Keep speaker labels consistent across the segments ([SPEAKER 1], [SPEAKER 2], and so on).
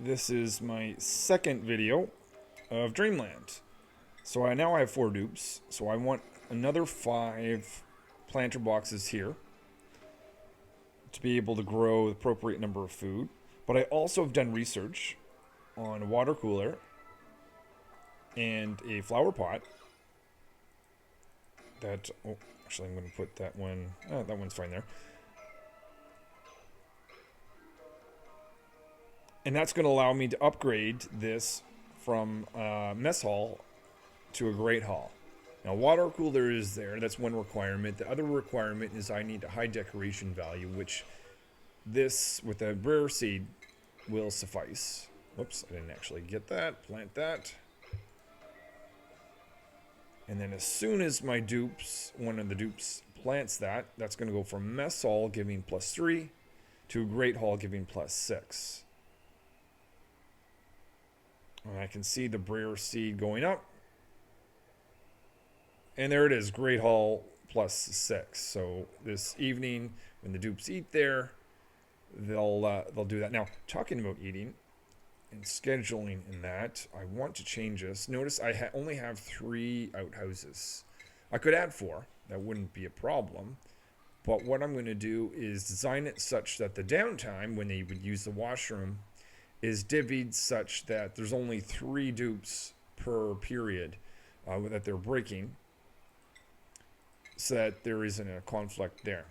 [SPEAKER 1] This is my second video of Dreamland. So I now have 4 dupes, so I want another 5 planter boxes here to be able to grow the appropriate number of food. But I also have done research on a water cooler and a flower pot that, oh, actually I'm going to put that one, that one's fine there. And that's going to allow me to upgrade this from mess hall to a great hall. Now, water cooler is there. That's one requirement. The other requirement is I need a high decoration value, which this, with a rare seed, will suffice. Whoops, I didn't actually get that. Plant that. And then as soon as my dupes, one of the dupes plants that, that's going to go from mess hall giving +3 to great hall giving +6. And I can see the Brer seed going up. And there it is, Great Hall +6. So this evening, when the dupes eat there, they'll do that. Now, talking about eating and scheduling in that, I want to change this. Notice I only have 3 outhouses. I could add 4. That wouldn't be a problem. But what I'm going to do is design it such that the downtime, when they would use the washroom, is divvied such that there's only 3 dupes per period that they're breaking, so that there isn't a conflict there.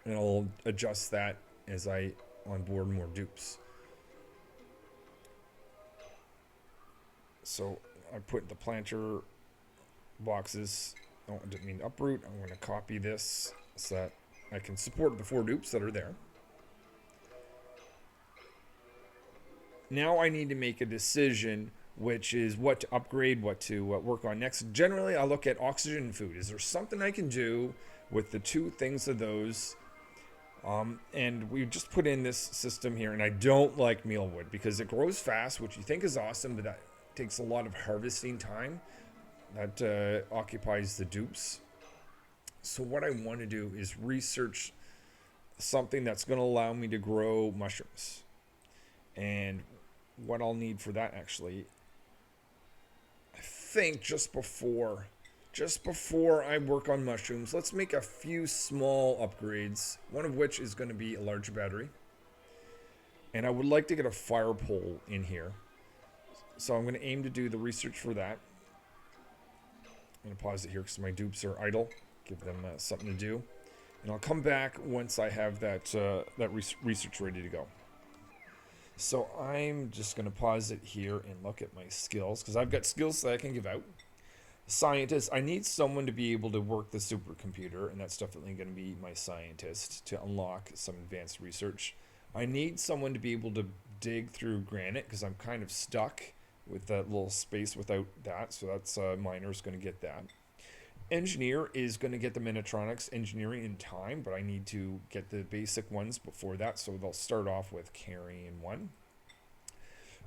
[SPEAKER 1] And I'll adjust that as I onboard more dupes. So I put the planter boxes. Oh, I didn't mean to uproot. I'm going to copy this so that I can support the 4 dupes that are there. Now I need to make a decision, which is what to upgrade, what to work on next. Generally, I look at oxygen and food. Is there something I can do with the 2 things of those? And we just put in this system here, and I don't like Mealwood because it grows fast, which you think is awesome, but that takes a lot of harvesting time. That occupies the dupes. So what I want to do is research something that's going to allow me to grow mushrooms. And what I'll need for that, actually, I think just before I work on mushrooms, let's make a few small upgrades, one of which is going to be a larger battery. And I would like to get a fire pole in here. So I'm going to aim to do the research for that. I'm going to pause it here because my dupes are idle. Give them something to do. And I'll come back once I have that research ready to go. So I'm just going to pause it here and look at my skills, because I've got skills that I can give out. Scientist, I need someone to be able to work the supercomputer, and that's definitely going to be my scientist to unlock some advanced research. I need someone to be able to dig through granite, because I'm kind of stuck with that little space without that, so that's miner's going to get that. Engineer is going to get the Minitronics engineering in time, but I need to get the basic ones before that, so they'll start off with carrying 1.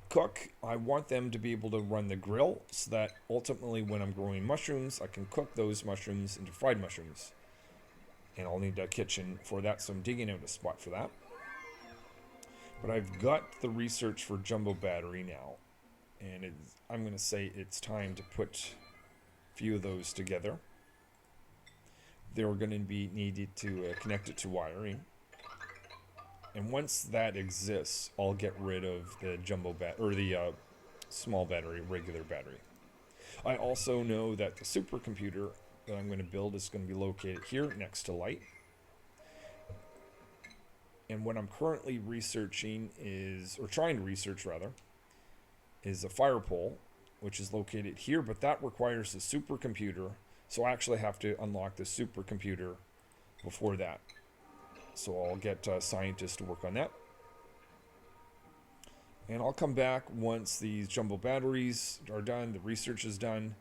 [SPEAKER 1] Cook, I want them to be able to run the grill, so that ultimately when I'm growing mushrooms, I can cook those mushrooms into fried mushrooms. And I'll need a kitchen for that, so I'm digging out a spot for that. But I've got the research for jumbo battery now, and I'm going to say it's time to put a few of those together. They're going to be needed to connect it to wiring. And once that exists, I'll get rid of the jumbo or the small battery, regular battery. I also know that the supercomputer that I'm going to build is going to be located here next to light. And what I'm currently researching is, or trying to research rather, is a fire pole, which is located here, but that requires a supercomputer. So I actually have to unlock the supercomputer before that. So I'll get scientists to work on that. And I'll come back once these jumbo batteries are done, the research is done,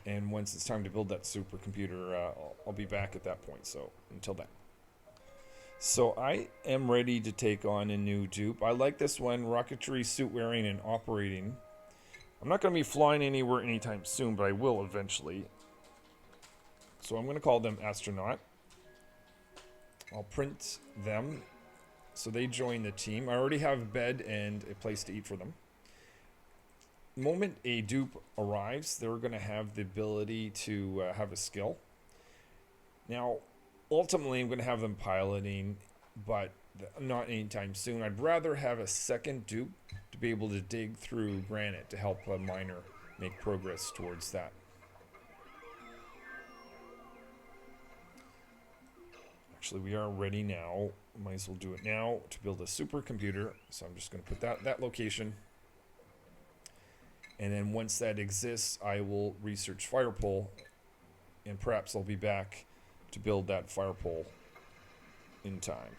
[SPEAKER 1] and once it's time to build that supercomputer, I'll be back at that point. So until then. So I am ready to take on a new dupe. I like this one, rocketry suit wearing and operating. I'm not going to be flying anywhere anytime soon, but I will eventually. So I'm going to call them astronaut. I'll print them So they join the team. I already have a bed and a place to eat for them. The moment a dupe arrives, they're going to have the ability to have a skill. Now, ultimately, I'm going to have them piloting, but not anytime soon. I'd rather have a second dupe to be able to dig through granite to help a miner make progress towards that. Actually, we are ready now. Might as well do it now to build a supercomputer. So I'm just going to put that location. And then once that exists, I will research fire pole, and perhaps I'll be back to build that fire pole in time.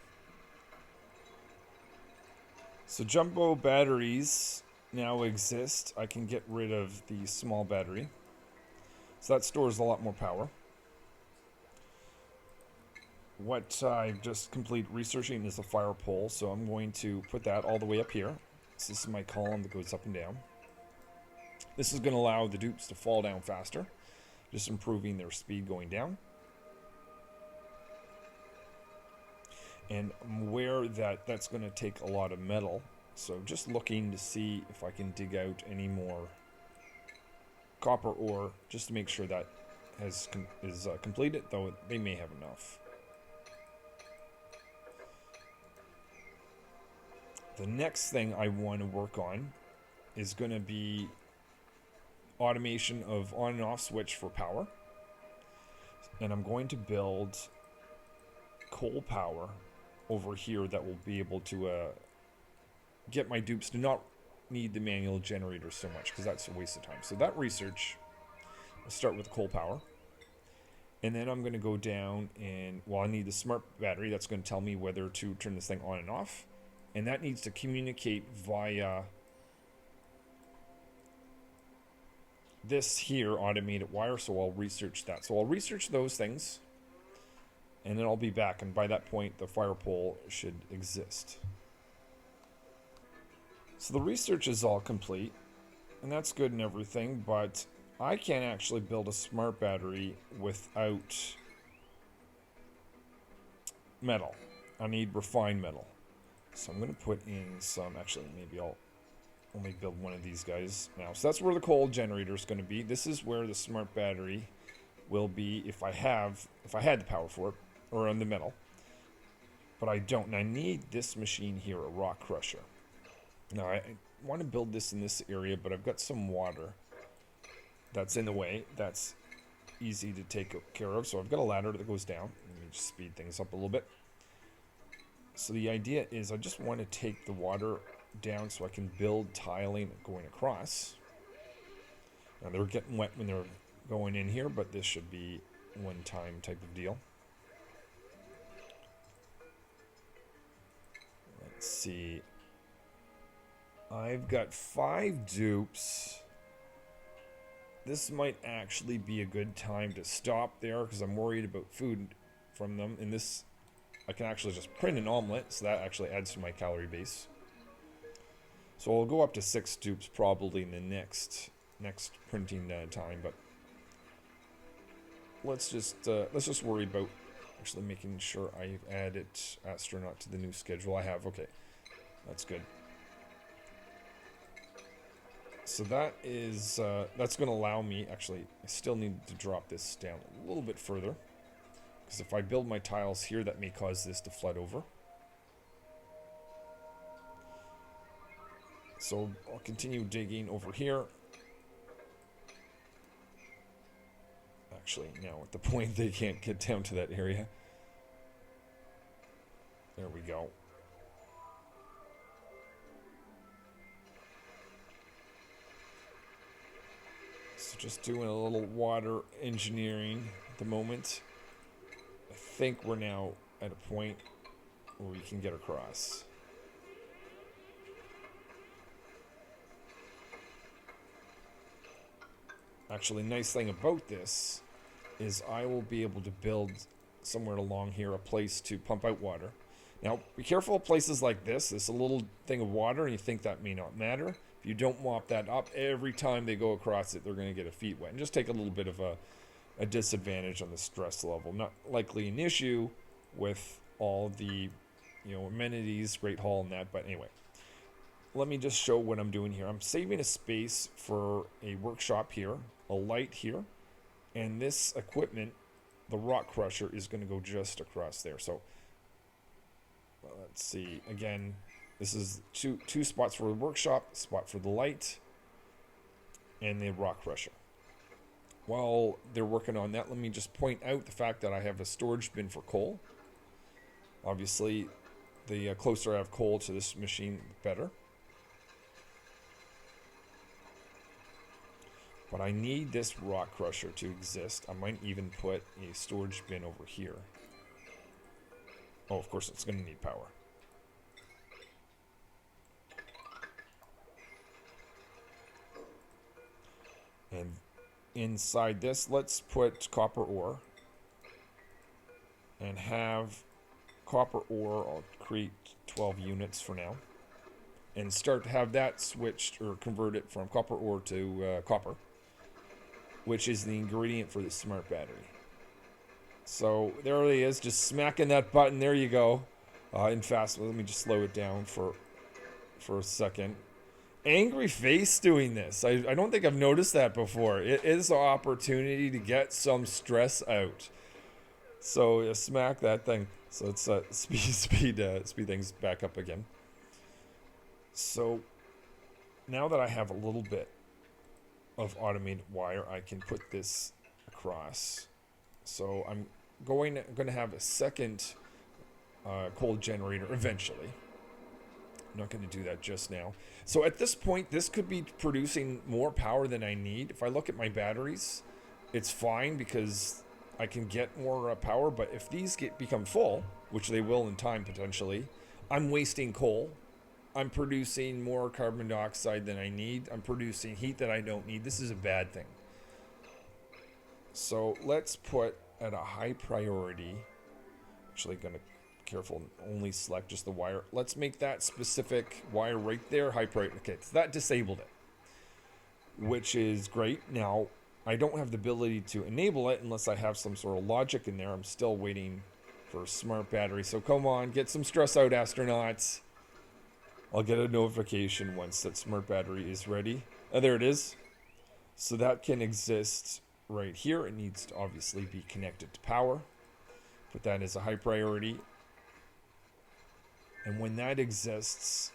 [SPEAKER 1] So jumbo batteries now exist. I can get rid of the small battery. So that stores a lot more power. What I've just completed researching is a fire pole, so I'm going to put that all the way up here. So this is my column that goes up and down. This is going to allow the dupes to fall down faster, just improving their speed going down. And I'm aware that that's going to take a lot of metal, so just looking to see if I can dig out any more copper ore, just to make sure that is completed, though they may have enough. The next thing I want to work on is going to be automation of on and off switch for power. And I'm going to build coal power over here that will be able to get my dupes to not need the manual generator so much, because that's a waste of time. So that research, I'll start with coal power. And then I'm going to go down and, well, I need the smart battery. That's going to tell me whether to turn this thing on and off. And that needs to communicate via this here automated wire, so I'll research that. So I'll research those things, and then I'll be back, and by that point the fire pole should exist. So the research is all complete, and that's good and everything, but I can't actually build a smart battery without metal. I need refined metal. So I'm going to put in some, actually maybe I'll only build one of these guys now. So that's where the coal generator is going to be. This is where the smart battery will be if I had the power for it, or on the metal. But I don't, and I need this machine here, a rock crusher. Now I want to build this in this area, but I've got some water that's in the way. That's easy to take care of. So I've got a ladder that goes down. Let me just speed things up a little bit. So the idea is I just want to take the water down so I can build tiling going across. Now they're getting wet when they're going in here, but this should be one-time type of deal. Let's see. I've got 5 dupes. This might actually be a good time to stop there because I'm worried about food from them. And this, I can actually just print an omelet, so that actually adds to my calorie base. So I'll go up to 6 dupes probably in the next printing time, but let's just worry about actually making sure I've added astronaut to the new schedule. I have, okay, that's good. So that is that's going to allow me, actually I still need to drop this down a little bit further, because if I build my tiles here, that may cause this to flood over. So I'll continue digging over here. Actually, now at the point they can't get down to that area. There we go. So just doing a little water engineering at the moment. I think we're now at a point where we can get across. Actually, nice thing about this is I will be able to build somewhere along here a place to pump out water. Now, be careful of places like this. There's a little thing of water, and you think that may not matter. If you don't mop that up, every time they go across it, they're going to get a feet wet. And just take a little bit of a disadvantage on the stress level. Not likely an issue with all the amenities, great hall and that. But anyway, let me just show what I'm doing here. I'm saving a space for a workshop here, a light here, and this equipment, the rock crusher, is going to go just across there. So let's see. Again, this is two spots for the workshop, spot for the light, and the rock crusher. While they're working on that, let me just point out the fact that I have a storage bin for coal. Obviously, the closer I have coal to this machine, the better. But I need this rock crusher to exist. I might even put a storage bin over here. Oh, of course, it's going to need power. And inside this, let's put copper ore. And have copper ore, I'll create 12 units for now. And start to have that switched or converted from copper ore to copper, which is the ingredient for the smart battery. So there it is, just smacking that button. There you go. In fast, let me just slow it down for a second. Angry face doing this. I don't think I've noticed that before. It is an opportunity to get some stress out. So smack that thing. So let's speed things back up again. So now that I have a little bit of automated wire, I can put this across. So I'm going to have a second coal generator eventually. I'm not going to do that just now. So at this point, this could be producing more power than I need. If I look at my batteries, it's fine because I can get more power. But if these become full, which they will in time potentially, I'm wasting coal. I'm producing more carbon dioxide than I need. I'm producing heat that I don't need. This is a bad thing. So let's put at a high priority. Actually, going to careful, only select just the wire. Let's make that specific wire right there high priority. Okay, so that disabled it, which is great. Now, I don't have the ability to enable it unless I have some sort of logic in there. I'm still waiting for a smart battery. So come on, get some stress out, astronauts. I'll get a notification once that smart battery is ready. Oh, there it is. So that can exist right here. It needs to obviously be connected to power. Put that as a high priority. And when that exists,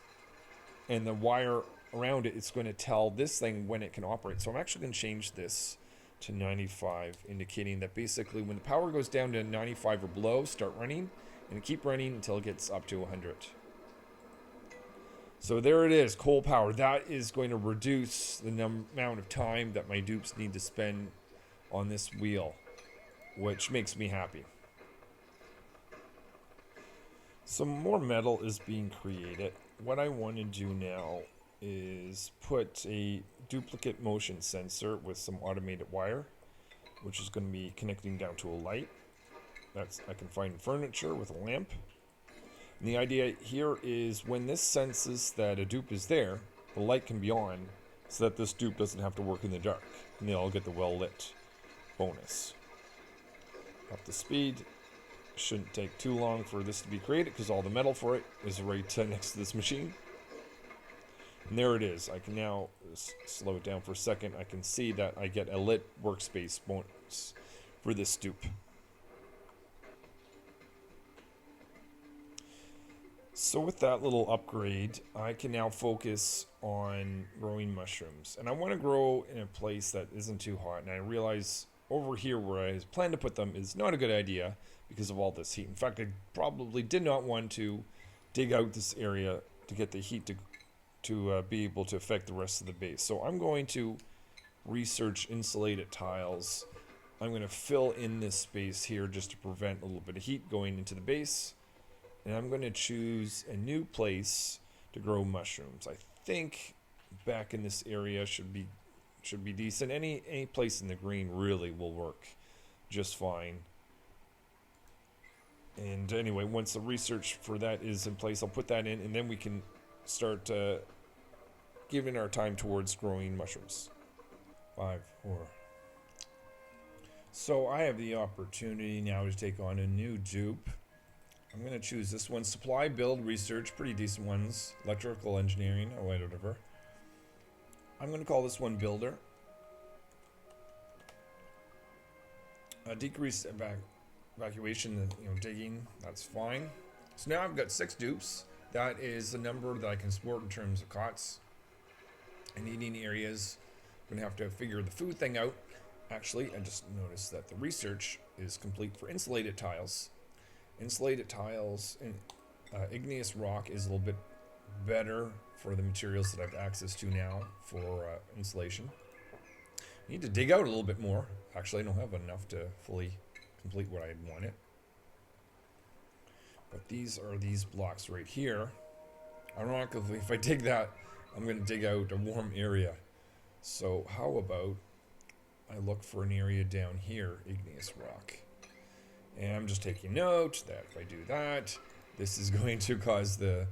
[SPEAKER 1] and the wire around it, it's going to tell this thing when it can operate. So I'm actually going to change this to 95, indicating that basically when the power goes down to 95 or below, start running, and keep running until it gets up to 100. So there it is, coal power. That is going to reduce the amount of time that my dupes need to spend on this wheel, which makes me happy. Some more metal is being created. What I want to do now is put a duplicate motion sensor with some automated wire, which is going to be connecting down to a light. I can find furniture with a lamp. And the idea here is when this senses that a dupe is there, the light can be on so that this dupe doesn't have to work in the dark. And they all get the well-lit bonus. Up the speed. Shouldn't take too long for this to be created because all the metal for it is right next to this machine. And there it is. I can now slow it down for a second. I can see that I get a lit workspace bonus for this dupe. So with that little upgrade, I can now focus on growing mushrooms. And I want to grow in a place that isn't too hot. And I realize over here where I plan to put them is not a good idea because of all this heat. In fact, I probably did not want to dig out this area to get the heat to be able to affect the rest of the base. So I'm going to research insulated tiles. I'm going to fill in this space here just to prevent a little bit of heat going into the base. And I'm going to choose a new place to grow mushrooms. I think back in this area should be decent. Any place in the green really will work just fine. And anyway, once the research for that is in place, I'll put that in, and then we can start giving our time towards growing mushrooms. 5, 4. So I have the opportunity now to take on a new dupe. I'm going to choose this one. Supply, build, research. Pretty decent ones. Electrical engineering or whatever. I'm going to call this one builder. Decrease evacuation, digging. That's fine. So now I've got 6 dupes. That is the number that I can support in terms of cots. And eating areas. I'm going to have to figure the food thing out. Actually, I just noticed that the research is complete for insulated tiles. Insulated tiles and igneous rock is a little bit better for the materials that I have access to now for insulation. I need to dig out a little bit more. Actually, I don't have enough to fully complete what I had wanted. But these are these blocks right here. Ironically, if I dig that, I'm going to dig out a warm area. So how about I look for an area down here, igneous rock. And I'm just taking note that if I do that, this is going to cause the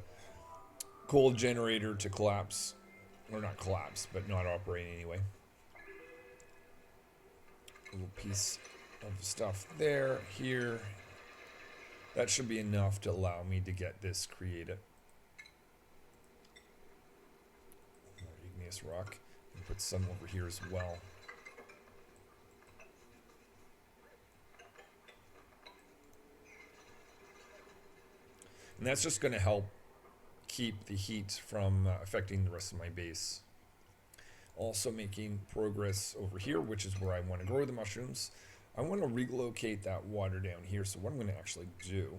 [SPEAKER 1] cold generator to collapse. Or not collapse, but not operate anyway. A little piece of stuff there, here. That should be enough to allow me to get this created. More igneous rock. And put some over here as well. And that's just going to help keep the heat from affecting the rest of my base. Also making progress over here, which is where I want to grow the mushrooms. I want to relocate that water down here. So what I'm going to actually do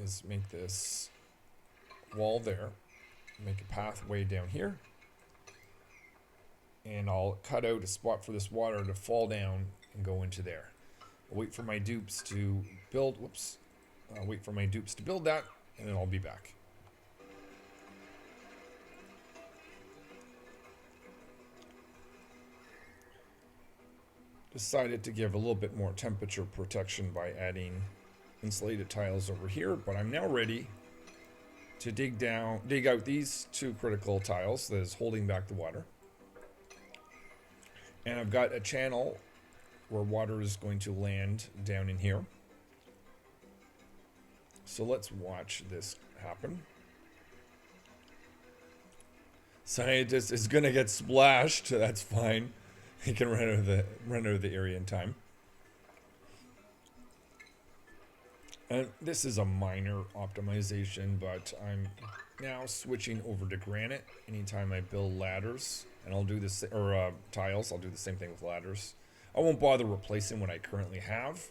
[SPEAKER 1] is make this wall there. Make a pathway down here. And I'll cut out a spot for this water to fall down and go into there. I'll wait for my dupes to build. Whoops. I'll wait for my dupes to build that, and then I'll be back. Decided to give a little bit more temperature protection by adding insulated tiles over here, but I'm now ready to dig out these 2 critical tiles that is holding back the water. And I've got a channel where water is going to land down in here. So let's watch this happen. Scientist is gonna get splashed. That's fine. He can run out of the area in time. And this is a minor optimization, but I'm now switching over to granite anytime I build ladders, and I'll do this or tiles. I'll do the same thing with ladders. I won't bother replacing what I currently have.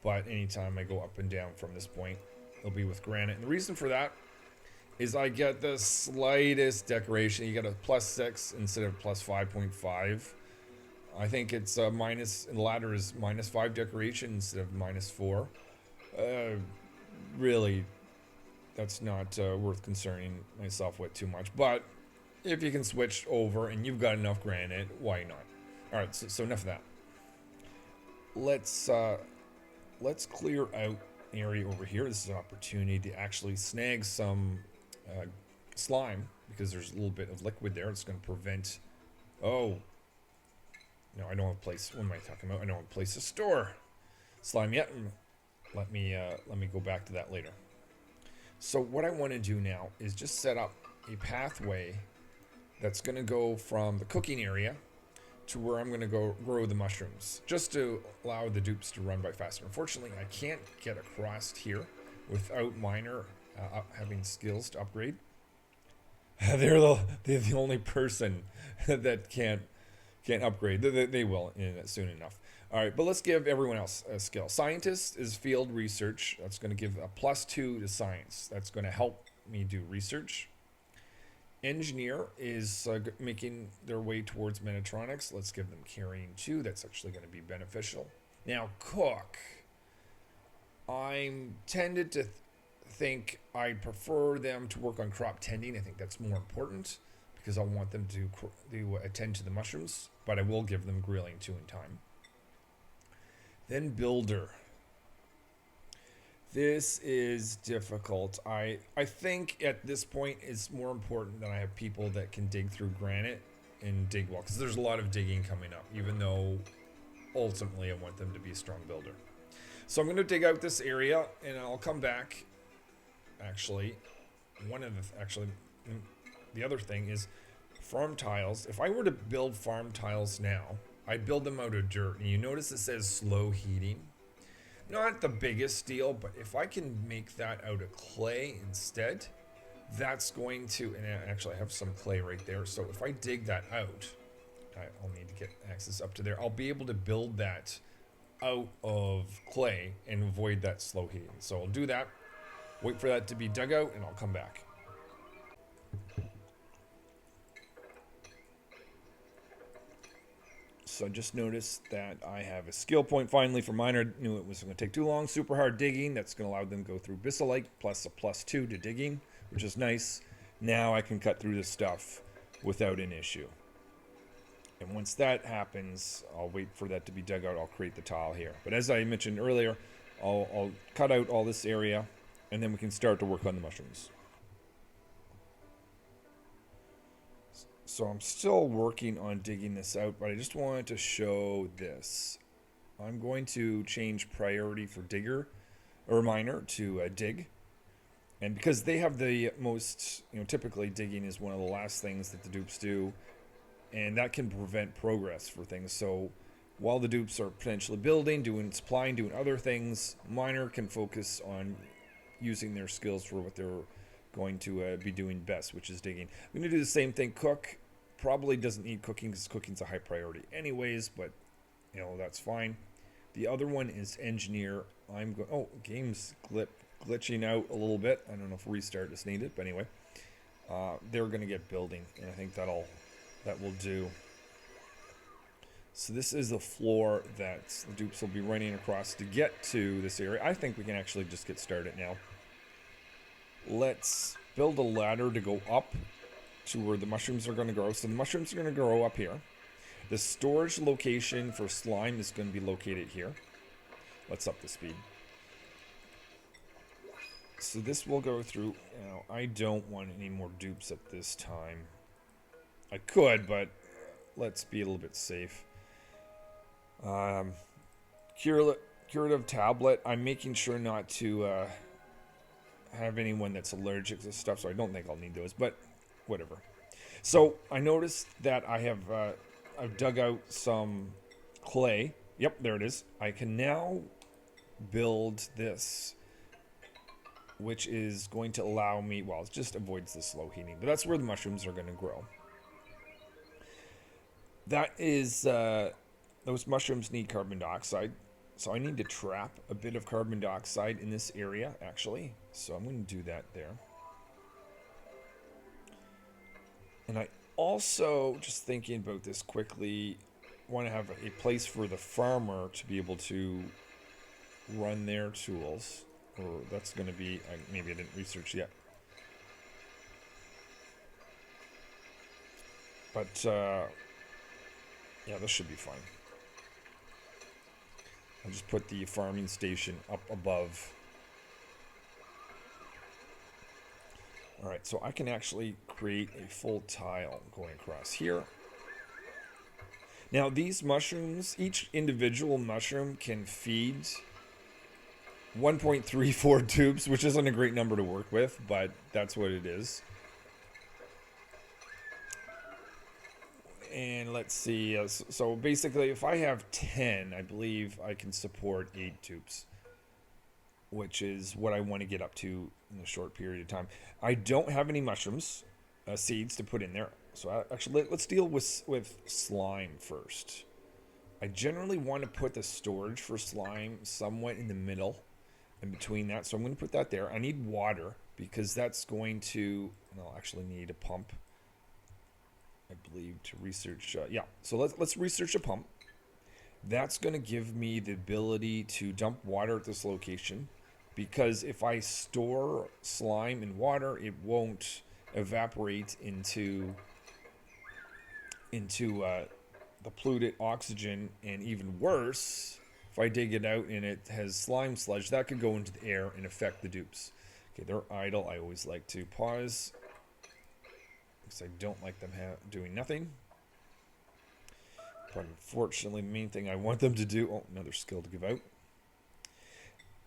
[SPEAKER 1] But anytime I go up and down from this point, it'll be with granite. And the reason for that is I get the slightest decoration. You get a +6 instead of +5.5. I think it's minus, and the ladder is -5 decoration instead of -4. Really, that's not worth concerning myself with too much. But if you can switch over and you've got enough granite, why not? All right, so enough of that. Let's clear out an area over here. This is an opportunity to actually snag some slime, because there's a little bit of liquid there. It's going to prevent... Oh. No, I don't have a place. What am I talking about? I don't have a place to store slime yet. Let me go back to that later. So what I want to do now is just set up a pathway that's going to go from the cooking area to where I'm going to go grow the mushrooms, just to allow the dupes to run by faster. Unfortunately, I can't get across here without Miner having skills to upgrade. They're the only person that can't upgrade. They will soon enough. All right, but let's give everyone else a skill. Scientist is field research. That's going to give a +2 to science. That's going to help me do research. Engineer is making their way towards Metatronics. Let's give them carrying 2. That's actually going to be beneficial. Now, cook. I'm tended to think I'd prefer them to work on crop tending. I think that's more important because I want them to attend to the mushrooms, but I will give them grilling 2 in time. Then builder. This is difficult. I think at this point it's more important that I have people that can dig through granite and dig well, because there's a lot of digging coming up, even though ultimately I want them to be a strong builder. So I'm going to dig out this area, and I'll come back. Actually, the other thing is farm tiles. If I were to build farm tiles now, I'd build them out of dirt. And you notice it says slow heating. Not the biggest deal, but if I can make that out of clay instead, that's going to, and actually I have some clay right there. So if I dig that out, I'll need to get access up to there. I'll be able to build that out of clay and avoid that slow heating. So I'll do that, wait for that to be dug out, and I'll come back. So I just noticed that I have a skill point finally for miner. Knew it was going to take too long. Super hard digging. That's going to allow them to go through Bissalite plus a +2 to digging, which is nice. Now I can cut through this stuff without an issue. And once that happens, I'll wait for that to be dug out. I'll create the tile here. But as I mentioned earlier, I'll cut out all this area, and then we can start to work on the mushrooms. So I'm still working on digging this out, but I just wanted to show this. I'm going to change priority for digger or miner to dig. And because they have the most, typically digging is one of the last things that the dupes do. And that can prevent progress for things. So while the dupes are potentially building, doing supplying, doing other things, miner can focus on using their skills for what they're going to be doing best, which is digging. I'm going to do the same thing. Cook probably doesn't need cooking because cooking's a high priority anyways, but that's fine. The other one is engineer. I'm going. Oh, game's glitching out a little bit. I don't know if restart is needed, but anyway, they're going to get building, and I think that will do. So this is the floor that the dupes will be running across to get to this area. I think we can actually just get started now. Let's build a ladder to go up to where the mushrooms are going to grow. So the mushrooms are going to grow up here. The storage location for slime is going to be located here. Let's up the speed. So this will go through. I don't want any more dupes at this time. I could, but let's be a little bit safe. Curative tablet. I'm making sure not to have anyone that's allergic to stuff, so I don't think I'll need those, but whatever. So I noticed that I've dug out some clay. Yep, there it is. I can now build this, which is going to allow me, well, it just avoids the slow heating, but that's where the mushrooms are going to grow. That is, those mushrooms need carbon dioxide. So I need to trap a bit of carbon dioxide in this area, actually. So I'm going to do that there. And I also, just thinking about this quickly, want to have a place for the farmer to be able to run their tools. Or that's going to be, maybe I didn't research yet. But, yeah, this should be fine. I'll just put the farming station up above. Alright, so I can actually create a full tile going across here. Now these mushrooms, each individual mushroom can feed 1.34 tubes, which isn't a great number to work with, but that's what it is. And let's see, so basically if I have 10, I believe I can support 8 tubes, which is what I want to get up to in a short period of time. I don't have any mushrooms, seeds to put in there. So actually, let's deal with slime first. I generally want to put the storage for slime somewhat in the middle, in between that. So I'm going to put that there. I need water because that's going to, and I'll actually need a pump, I believe, to research. Yeah, so let's research a pump. That's going to give me the ability to dump water at this location, because if I store slime in water, it won't evaporate into the polluted oxygen. And even worse, if I dig it out and it has slime sludge, that could go into the air and affect the dupes. Okay, they're idle. I always like to pause because I don't like them doing nothing. But unfortunately, the main thing I want them to do... Oh, another skill to give out.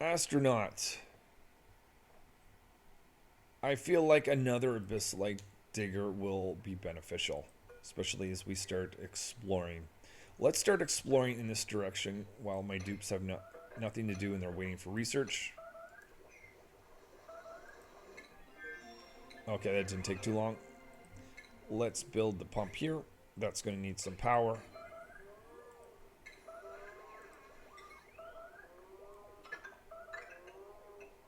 [SPEAKER 1] Astronaut. I feel like another abyss-like digger will be beneficial, especially as we start exploring. Let's start exploring in this direction while my dupes have nothing to do and they're waiting for research. Okay, that didn't take too long. Let's build the pump here. That's going to need some power.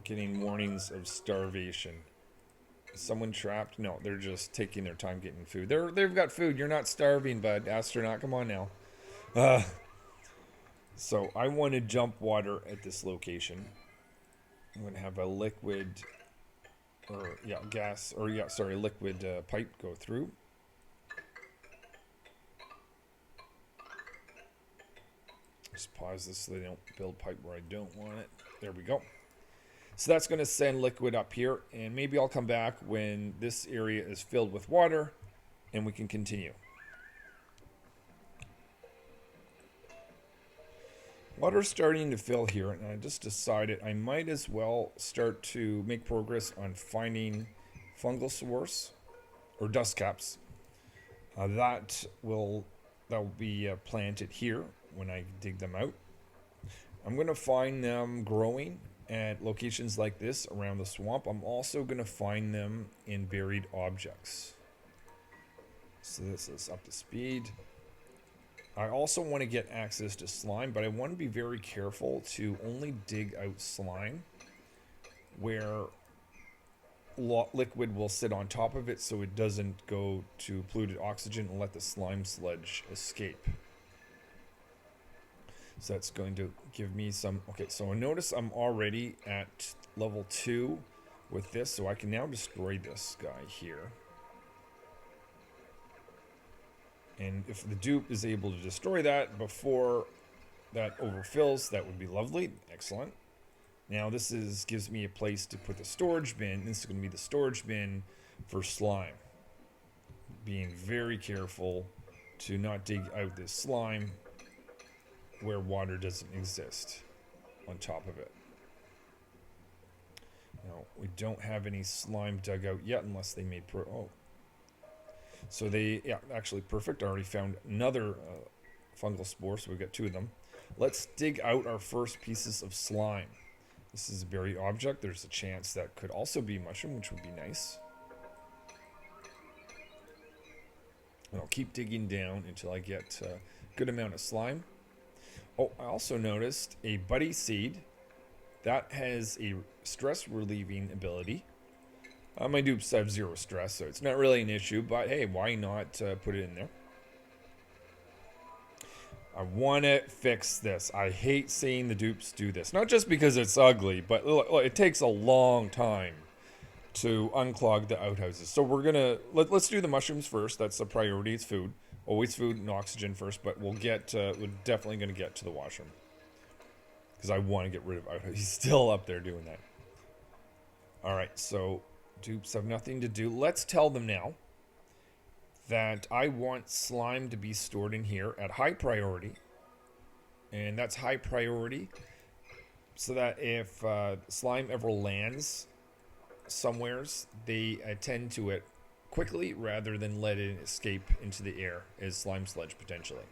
[SPEAKER 1] Getting warnings of starvation. Is someone trapped? No, they're just taking their time getting food. They've got food. You're not starving, bud. Astronaut, come on now. So I want to jump water at this location. I'm going to have a liquid, or yeah, gas, or yeah, sorry, liquid pipe go through. Just pause this so they don't build pipe where I don't want it. There we go. So that's going to send liquid up here, and maybe I'll come back when this area is filled with water and we can continue. Water's starting to fill here, and I just decided I might as well start to make progress on finding fungal spores or dust caps. That will be planted here when I dig them out. I'm going to find them growing at locations like this around the swamp. I'm also going to find them in buried objects. So this is up to speed. I also want to get access to slime, but I want to be very careful to only dig out slime where liquid will sit on top of it so it doesn't go to polluted oxygen and let the slime sludge escape. So that's going to give me some... Okay, so notice I'm already at level 2 with this, so I can now destroy this guy here. And if the dupe is able to destroy that before that overfills, that would be lovely. Excellent. Now this gives me a place to put the storage bin. This is going to be the storage bin for slime. Being very careful to not dig out this slime where water doesn't exist on top of it. Now, we don't have any slime dug out yet unless they made so they, yeah, actually perfect. I already found another fungal spore, so we've got 2 of them. Let's dig out our first pieces of slime. This is a buried object. There's a chance that could also be mushroom, which would be nice. And I'll keep digging down until I get a good amount of slime. Oh, I also noticed a buddy seed that has a stress relieving ability. My dupes have 0 stress, so it's not really an issue, but hey, why not put it in there? I want to fix this. I hate seeing the dupes do this. Not just because it's ugly, but look, it takes a long time to unclog the outhouses. So we're going to... Let's do the mushrooms first. That's the priority. It's food. Always food and oxygen first, but we're definitely going to get to the washroom. Because I want to get rid of outhouses. He's still up there doing that. Alright, so... dupes have nothing to do. Let's tell them now that I want slime to be stored in here at high priority. And that's high priority so that if slime ever lands somewheres, they attend to it quickly rather than let it escape into the air as slime sludge potentially.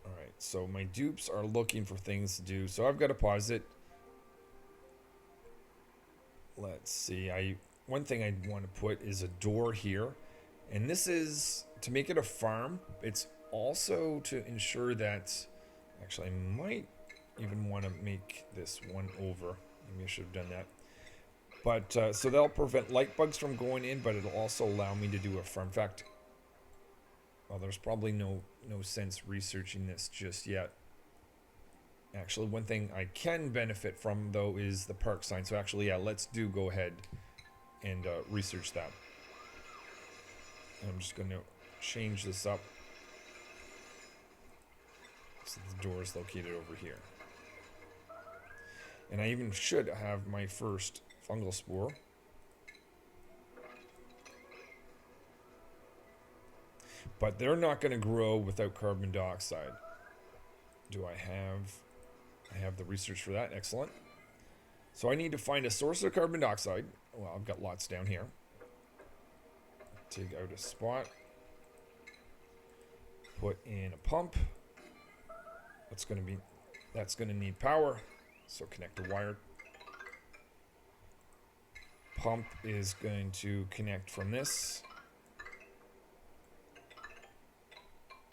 [SPEAKER 1] Alright, so my dupes are looking for things to do. So I've got to pause it. Let's see, one thing I want to put is a door here. And this is to make it a farm. It's also to ensure that... Actually, I might even want to make this one over. Maybe I should have done that. But, so that'll prevent light bugs from going in, but it'll also allow me to do a farm. In fact, well, there's probably no sense researching this just yet. Actually, one thing I can benefit from, though, is the park sign. So actually, yeah, let's go ahead and research that. And I'm just going to change this up. So the door is located over here. And I even should have my first fungal spore. But they're not going to grow without carbon dioxide. Do I have the research for that? Excellent. So I need to find a source of carbon dioxide. Well, I've got lots down here. Dig out a spot. Put in a pump. That's going to need power. So connect a wire. Pump is going to connect from this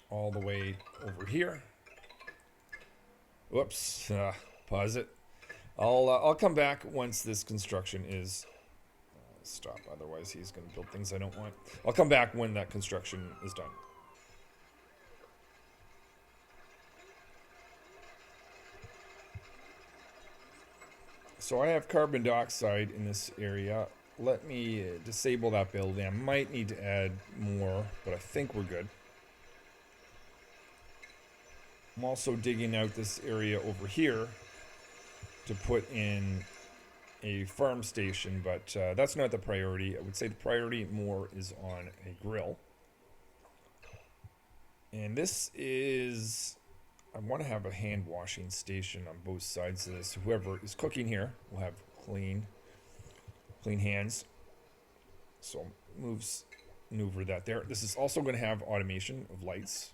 [SPEAKER 1] all the way over here. Whoops, pause it. I'll come back once this construction is stop. Otherwise, he's going to build things I don't want. I'll come back when that construction is done. So I have carbon dioxide in this area. Let me disable that building. I might need to add more, but I think we're good. I'm also digging out this area over here to put in a farm station, but that's not the priority. I would say the priority more is on a grill. And this is... I want to have a hand washing station on both sides of this. Whoever is cooking here will have clean hands. So maneuver that there. This is also going to have automation of lights,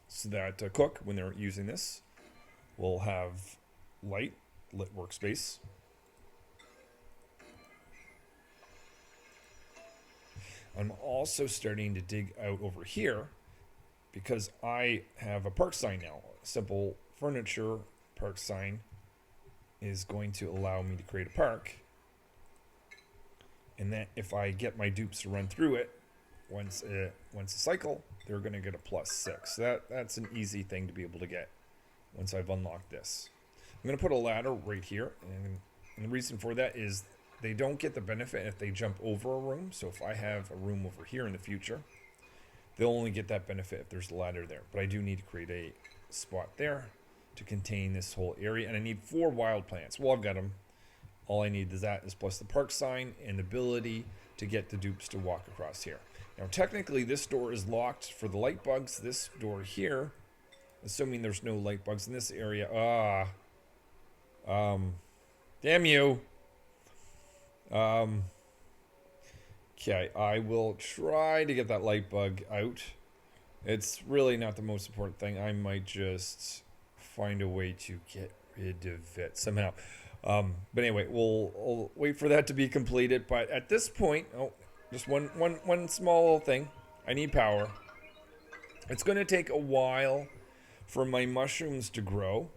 [SPEAKER 1] so that cook, when they're using this, will have lit workspace. I'm also starting to dig out over here, because I have a park sign now. A simple furniture park sign is going to allow me to create a park. And then if I get my dupes to run through it, once a cycle, they're going to get a +6. So that's an easy thing to be able to get once I've unlocked this. I'm going to put a ladder right here. And the reason for that is they don't get the benefit if they jump over a room. So if I have a room over here in the future, they'll only get that benefit if there's a ladder there. But I do need to create a spot there to contain this whole area. And I need 4 wild plants. Well, I've got them. All I need is that is plus the park sign and the ability to get the dupes to walk across here. Now, technically, this door is locked for the light bugs. This door here, assuming there's no light bugs in this area. Damn you. Okay, I will try to get that light bug out. It's really not the most important thing. I might just find a way to get rid of it somehow. But anyway, we'll wait for that to be completed. But at this point, just one small thing. I need power. It's going to take a while for my mushrooms to grow.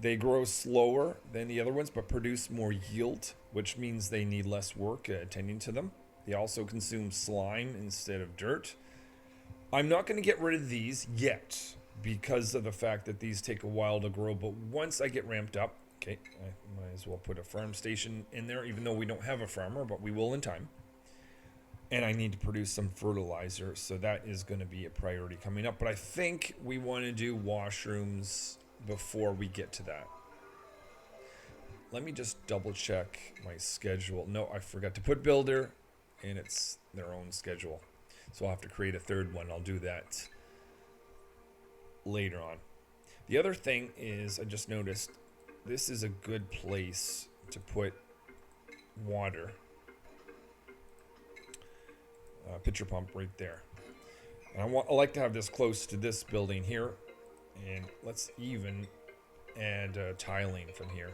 [SPEAKER 1] They grow slower than the other ones, but produce more yield, which means they need less work attending to them. They also consume slime instead of dirt. I'm not going to get rid of these yet because of the fact that these take a while to grow. But once I get ramped up, okay, I might as well put a farm station in there, even though we don't have a farmer, but we will in time. And I need to produce some fertilizer, so that is going to be a priority coming up. But I think we want to do washrooms before we get to that. Let me just double check my schedule. No, I forgot to put builder. And it's their own schedule. So I'll have to create a third one. I'll do that later on. The other thing is, I just noticed this is a good place to put water. Pitcher pump right there. And I like to have this close to this building here. And let's even add tiling from here,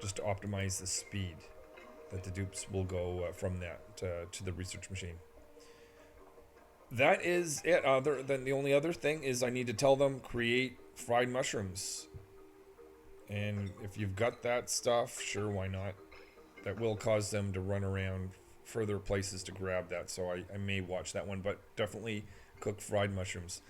[SPEAKER 1] just to optimize the speed that the dupes will go from that to the research machine. That is it. Then the only other thing is I need to tell them create fried mushrooms. And if you've got that stuff, sure, why not? That will cause them to run around further places to grab that. So I may watch that one, but definitely cook fried mushrooms.